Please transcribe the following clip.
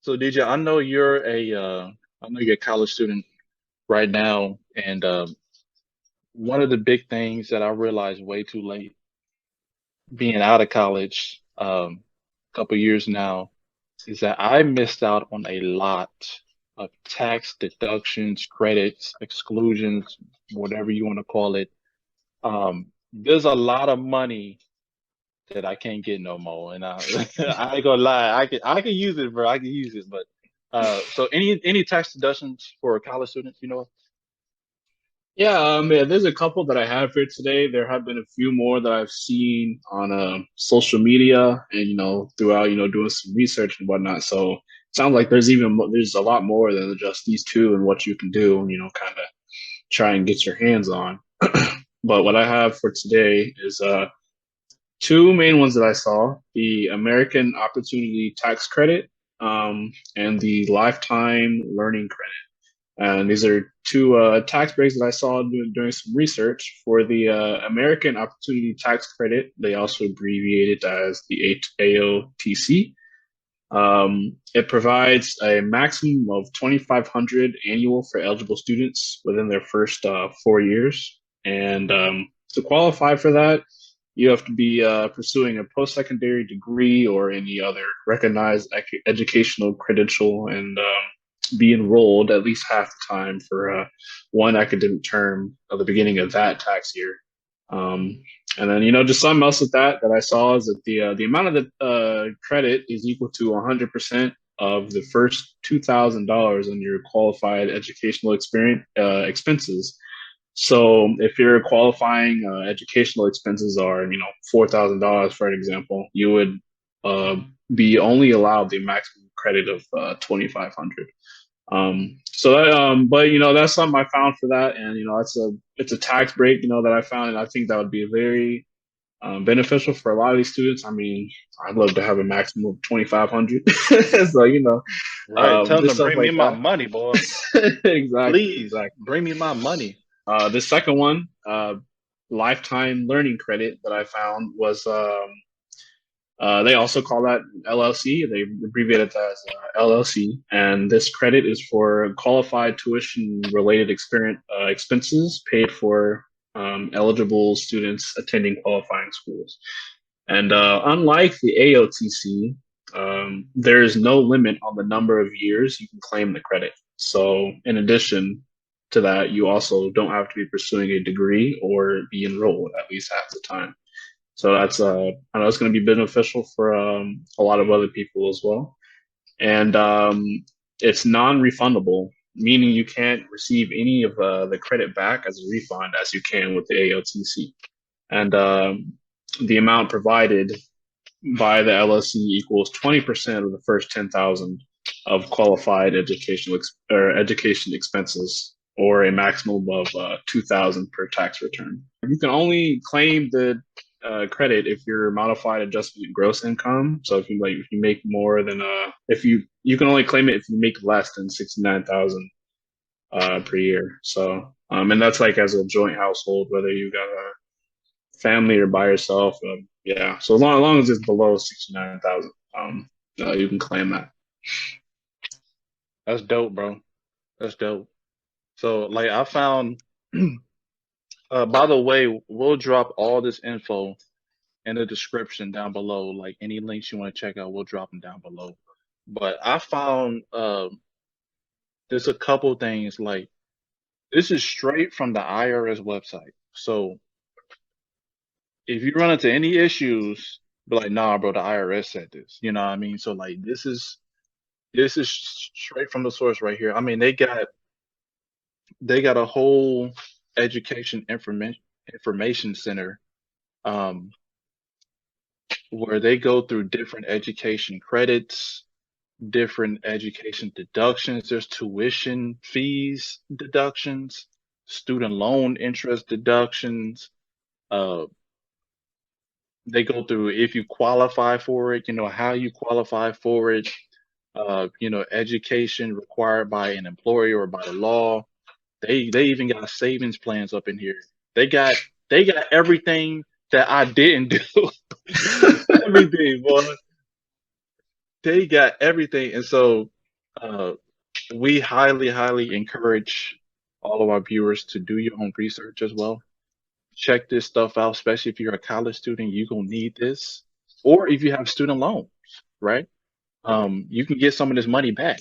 So DJ, I know you're a college student right now, and one of the big things that I realized way too late, being out of college, a couple years now, is that I missed out on a lot of tax deductions, credits, exclusions, whatever you want to call it. There's a lot of money that I can't get no more, and I ain't gonna lie, I can use it, bro. I can use it, but so any tax deductions for college students, you know? Yeah, yeah, there's a couple that I have here today. There have been a few more that I've seen on social media and throughout doing some research and whatnot. So it sounds like there's a lot more than just these two and what you can do and kind of try and get your hands on. But what I have for today is two main ones that I saw: the American Opportunity Tax Credit and the Lifetime Learning Credit. And these are two tax breaks that I saw doing some research for the American Opportunity Tax Credit. They also abbreviate it as the AOTC. It provides a maximum of 2,500 annual for eligible students within their first 4 years. And to qualify for that, you have to be pursuing a post-secondary degree or any other recognized educational credential and be enrolled at least half the time for one academic term at the beginning of that tax year. Um, and then, just something else with that I saw is that the amount of the credit is equal to 100% of the first $2,000 on your qualified educational experience expenses. So if your qualifying educational expenses are, $4,000 for an example, you would uh, be only allowed the maximum credit of 2,500. So that, but that's something I found for that, and it's a tax break, that I found, and I think that would be very beneficial for a lot of these students. I mean, I'd love to have a maximum of 2,500, so Right. Tell them to just stuff bring me like my that. money, boy. Exactly, Please exactly. bring me my money. The second one, lifetime learning credit that I found was they also call that LLC. They abbreviate it as LLC, and this credit is for qualified tuition-related experience expenses paid for eligible students attending qualifying schools. And unlike the AOTC, there is no limit on the number of years you can claim the credit. So, in addition to that, you also don't have to be pursuing a degree or be enrolled at least half the time. So that's I know it's going to be beneficial for a lot of other people as well. And it's non-refundable, meaning you can't receive any of the credit back as a refund as you can with the AOTC. And the amount provided by the LLC equals 20% of the first 10,000 of qualified education expenses, or a maximum of 2,000 per tax return. You can only claim the credit if you're modified adjustment in gross income. So if you make more than if you can only claim it if you make less than 69,000 per year. So and that's like as a joint household, whether you got a family or by yourself. Yeah. So as long as it's below 69,000, you can claim that. That's dope, bro. That's dope. So like I found by the way, we'll drop all this info in the description down below. Like any links you want to check out, we'll drop them down below. But I found there's a couple things like this is straight from the IRS website. So if you run into any issues, be like, nah, bro, the IRS said this. You know what I mean? So like this is straight from the source right here. I mean, they got a whole education information center um where they go through different education credits, different education deductions. There's tuition fees deductions, student loan interest deductions. Uh, they go through if you qualify for it, how you qualify for it, education required by an employer or by the law. They even got savings plans up in here. They got they got everything that I didn't do. Everything, boy. They got everything. And so Uh, we highly encourage all of our viewers to do your own research as well. Check this stuff out, especially if you're a college student, you're gonna need this. Or if you have student loans, right? You can get some of this money back.